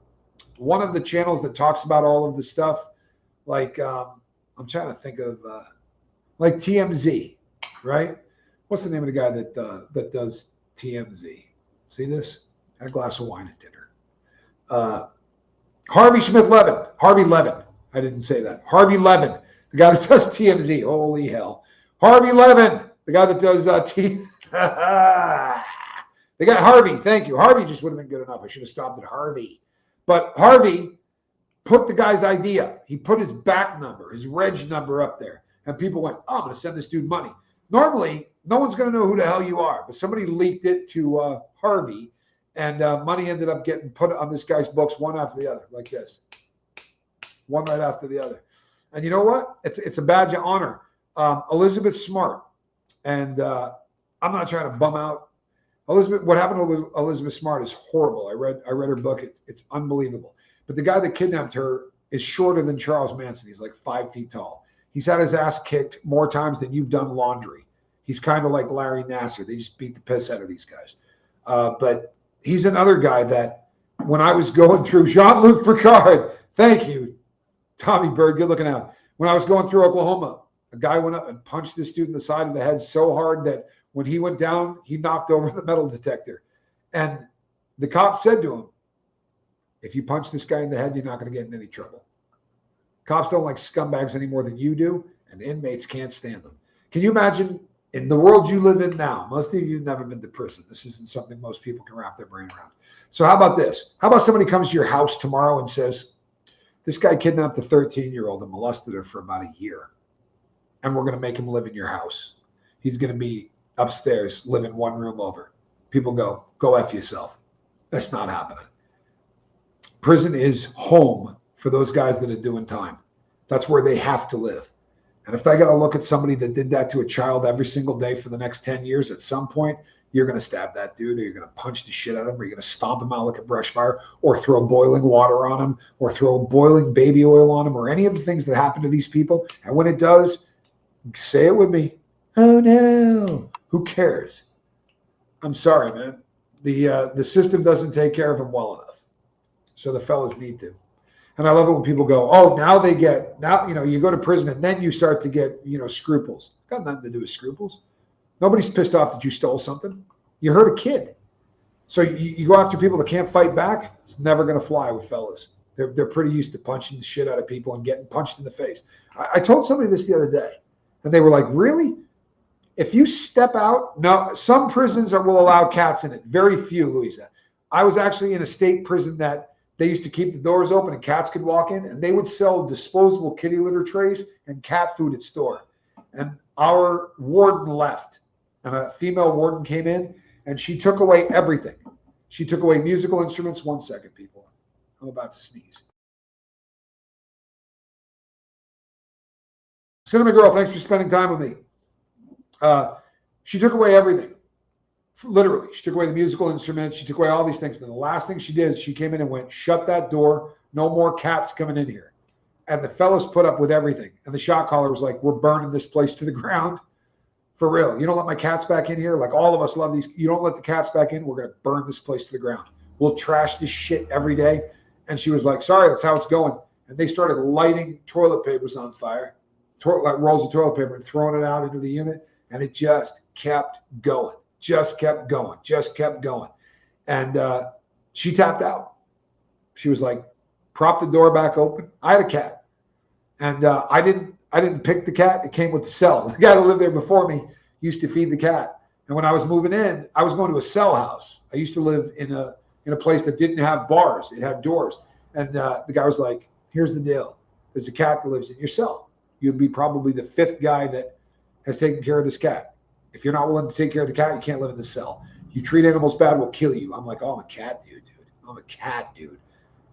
channels that talks about all of the stuff, like I'm trying to think of like TMZ, right? What's the name of the guy that does TMZ? See this? Had a glass of wine at dinner. Harvey Levin. I didn't say that. Harvey Levin, the guy that does TMZ. Holy hell. Harvey Levin, the guy that does They got Harvey. Thank you. Harvey just would have been good enough. I should have stopped at Harvey. But Harvey put the guy's idea. He put his back number, his reg number up there. And people went, oh, I'm going to send this dude money. Normally, no one's going to know who the hell you are. But somebody leaked it to Harvey. And money ended up getting put on this guy's books one after the other, like this. One right after the other. And you know what? It's a badge of honor. Elizabeth Smart. And I'm not trying to bum out Elizabeth. What happened to Elizabeth Smart is horrible. I read her book. It's unbelievable. But the guy that kidnapped her is shorter than Charles Manson. He's like 5 feet tall. He's had his ass kicked more times than you've done laundry. He's kind of like Larry Nasser. They just beat the piss out of these guys. But he's another guy that when I was going through Jean-Luc Picard, thank you, Tommy Bird, good looking out. When I was going through Oklahoma, a guy went up and punched this dude in the side of the head so hard that when he went down, he knocked over the metal detector. And the cop said to him, if you punch this guy in the head, you're not going to get in any trouble. Cops don't like scumbags any more than you do, and inmates can't stand them. Can you imagine in the world you live in now? Most of you have never been to prison. This isn't something most people can wrap their brain around. So how about this? How about somebody comes to your house tomorrow and says, this guy kidnapped a 13-year-old and molested her for about a year, and we're going to make him live in your house. He's going to be upstairs, living one room over. People go F yourself. That's not happening. Prison is home for those guys that are doing time. That's where they have to live. And if I got to look at somebody that did that to a child every single day for the next 10 years, at some point, you're going to stab that dude, or you're going to punch the shit out of him, or you're going to stomp him out like a brush fire, or throw boiling water on him, or throw boiling baby oil on him, or any of the things that happen to these people. And when it does, say it with me. Oh no, who cares? I'm sorry, man. The system doesn't take care of them well enough. So the fellas need to. And I love it when people go, oh, now you go to prison and then you start to get, scruples. It's got nothing to do with scruples. Nobody's pissed off that you stole something. You hurt a kid. So you go after people that can't fight back. It's never going to fly with fellas. They're pretty used to punching the shit out of people and getting punched in the face. I told somebody this the other day, and they were like, really? If you step out, no, some prisons will allow cats in it. Very few, Louisa. I was actually in a state prison that they used to keep the doors open and cats could walk in, and they would sell disposable kitty litter trays and cat food at store. And our warden left, and a female warden came in, and she took away everything. She took away musical instruments. 1 second, people. I'm about to sneeze. Cinema Girl, thanks for spending time with me. She took away everything. Literally, she took away the musical instruments. She took away all these things. And the last thing she did is she came in and went, shut that door. No more cats coming in here. And the fellas put up with everything. And the shot caller was like, we're burning this place to the ground. For real. You don't let my cats back in here? Like, all of us love these. You don't let the cats back in? We're going to burn this place to the ground. We'll trash this shit every day. And she was like, sorry, that's how it's going. And they started lighting toilet papers on fire, like rolls of toilet paper, and throwing it out into the unit. And it just kept going. Just kept going. And she tapped out. She was like, prop the door back open. I had a cat. And I didn't I didn't pick the cat. It came with the cell. The guy who lived there before me used to feed the cat. And when I was moving in, I was going to a cell house. I used to live in a place that didn't have bars. It had doors. And the guy was like, here's the deal. There's a cat that lives in your cell. You'd be probably the 5th guy that has taken care of this cat. If you're not willing to take care of the cat, you can't live in the cell. You treat animals bad, we'll kill you. I'm like, oh, I'm a cat dude. I'm a cat dude.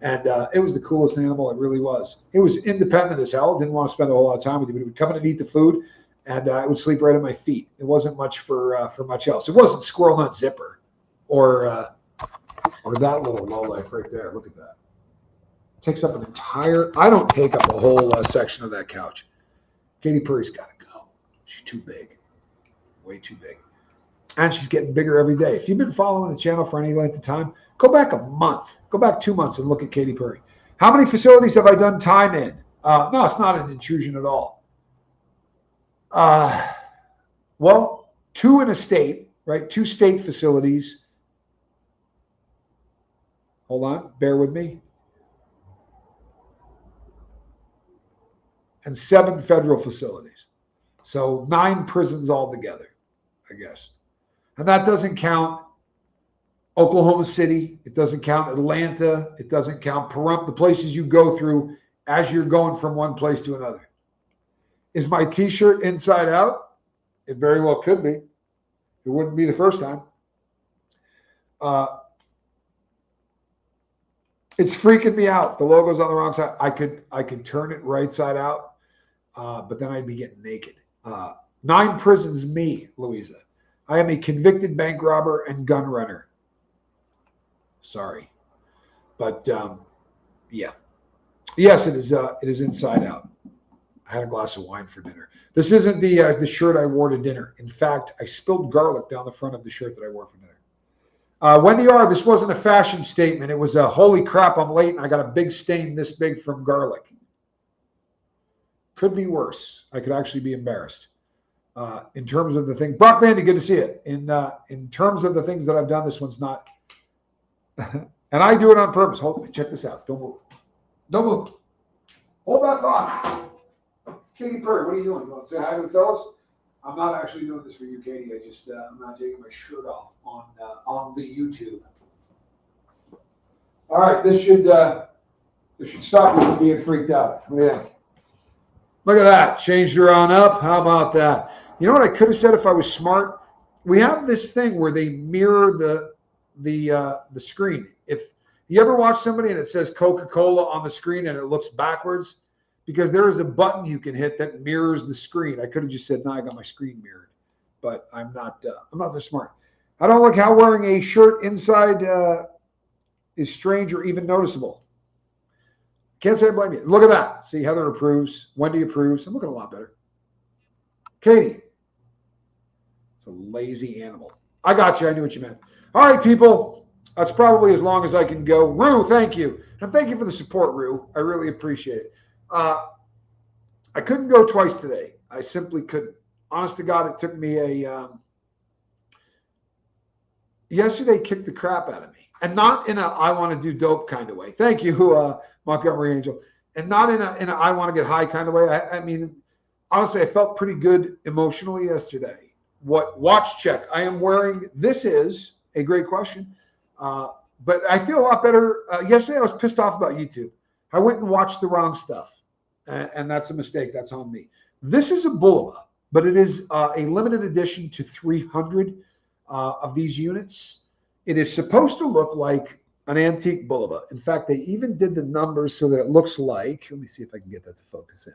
And it was the coolest animal. It really was. It was independent as hell. Didn't want to spend a whole lot of time with you, but it would come in and eat the food, and it would sleep right at my feet. It wasn't much for much else. It wasn't Squirrel Nut Zipper or that little lowlife right there. Look at that. Takes up an entire. I don't take up a whole section of that couch. Katy Perry's got to go. She's too big. Way too big. And she's getting bigger every day. If you've been following the channel for any length of time, go back a month. Go back 2 months and look at Katy Perry. How many facilities have I done time in? No, it's not an intrusion at all. Well, 2 in a state, right? 2 state facilities. Hold on. Bear with me. And 7 federal facilities. So 9 prisons altogether, I guess. And that doesn't count Oklahoma City. It doesn't count Atlanta. It doesn't count Pahrump, the places you go through as you're going from one place to another. Is my T-shirt inside out? It very well could be. It wouldn't be the first time. It's freaking me out. The logo's on the wrong side. I could turn it right side out, but then I'd be getting naked. 9 prisons, me, Louisa. I am a convicted bank robber and gun runner. Sorry. But yeah. Yes, it is inside out. I had a glass of wine for dinner. This isn't the shirt I wore to dinner. In fact, I spilled garlic down the front of the shirt that I wore for dinner. Wendy R., this wasn't a fashion statement. It was a holy crap, I'm late and I got a big stain this big from garlic. Could be worse. I could actually be embarrassed. In terms of the thing, Brock Bandy, good to see it. In terms of the things that I've done, this one's not. And I do it on purpose. Hold, check this out. Don't move. Don't move. Hold that thought. Katy Perry, what are you doing? You want to say hi to the fellas? I'm not actually doing this for you, Katie. I'm not taking my shirt off on the YouTube. All right, this should stop you from being freaked out. What do you think? Look at that. Changed her on up. How about that? You know what I could have said if I was smart? We have this thing where they mirror the screen. If you ever watch somebody and it says Coca-Cola on the screen and it looks backwards, because there is a button you can hit that mirrors the screen. I could have just said, no, I got my screen mirrored, but I'm not that smart. I don't like how wearing a shirt inside is strange or even noticeable. Can't say I blame you. Look at that. See, Heather approves. Wendy approves. I'm looking a lot better. Katie. It's a lazy animal. I got you. I knew what you meant. All right, people. That's probably as long as I can go. Rue, thank you. And thank you for the support, Rue. I really appreciate it. I couldn't go twice today. I simply couldn't. Honest to God, it took me yesterday kicked the crap out of me. And not in a I want to do dope kind of way. Thank you, Montgomery Angel. And not in a I want to get high kind of way. I mean, honestly, I felt pretty good emotionally yesterday. What watch check I am wearing? This is a great question. But I feel a lot better. Yesterday, I was pissed off about YouTube. I went and watched the wrong stuff. And that's a mistake. That's on me. This is a Bulova, but it is a limited edition to 300 of these units. It is supposed to look like an antique Bulova. In fact, they even did the numbers so that it looks like, let me see if I can get that to focus in.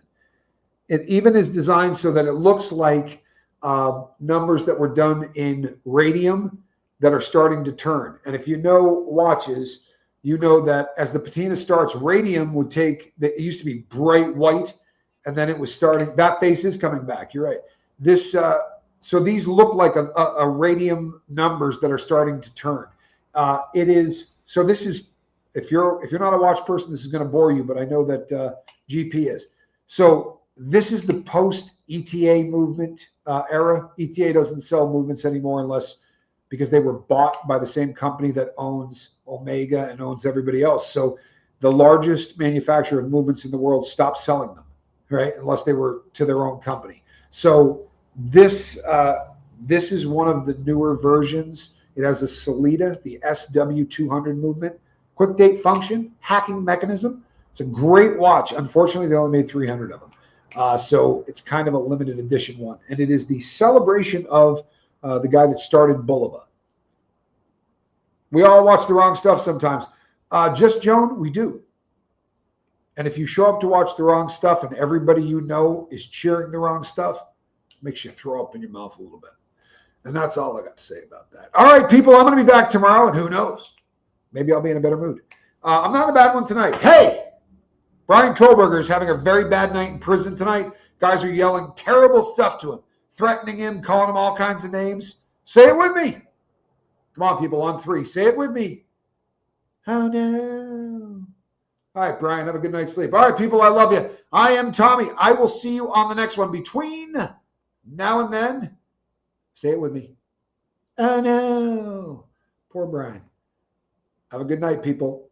It even is designed so that it looks like numbers that were done in radium that are starting to turn. And if you know watches, you know that as the patina starts, radium would take, it used to be bright white, and then it was starting, that face is coming back. You're right. This, so these look like a radium numbers that are starting to turn. It is, so this is, if you're not a watch person, this is going to bore you, but I know that GP is. So this is the post ETA movement era. ETA doesn't sell movements anymore unless, because they were bought by the same company that owns Omega and owns everybody else. So the largest manufacturer of movements in the world stopped selling them. right? Unless they were to their own company. So this is one of the newer versions. It has a Solida, the SW200 movement, quick date function, hacking mechanism. It's a great watch. Unfortunately, they only made 300 of them. So it's kind of a limited edition one. And it is the celebration of the guy that started Bulova. We all watch the wrong stuff sometimes. Just Joan, we do. And if you show up to watch the wrong stuff and everybody you know is cheering the wrong stuff, it makes you throw up in your mouth a little bit. And that's all I got to say about that. All right, people, I'm going to be back tomorrow, and who knows? Maybe I'll be in a better mood. I'm not in a bad one tonight. Hey, Brian Kohberger is having a very bad night in prison tonight. Guys are yelling terrible stuff to him, threatening him, calling him all kinds of names. Say it with me. Come on, people, on 3. Say it with me. Oh, no. All right, Brian, have a good night's sleep. All right, people, I love you. I am Tommy. I will see you on the next one. Between now and then, say it with me. Oh, no. Poor Brian. Have a good night, people.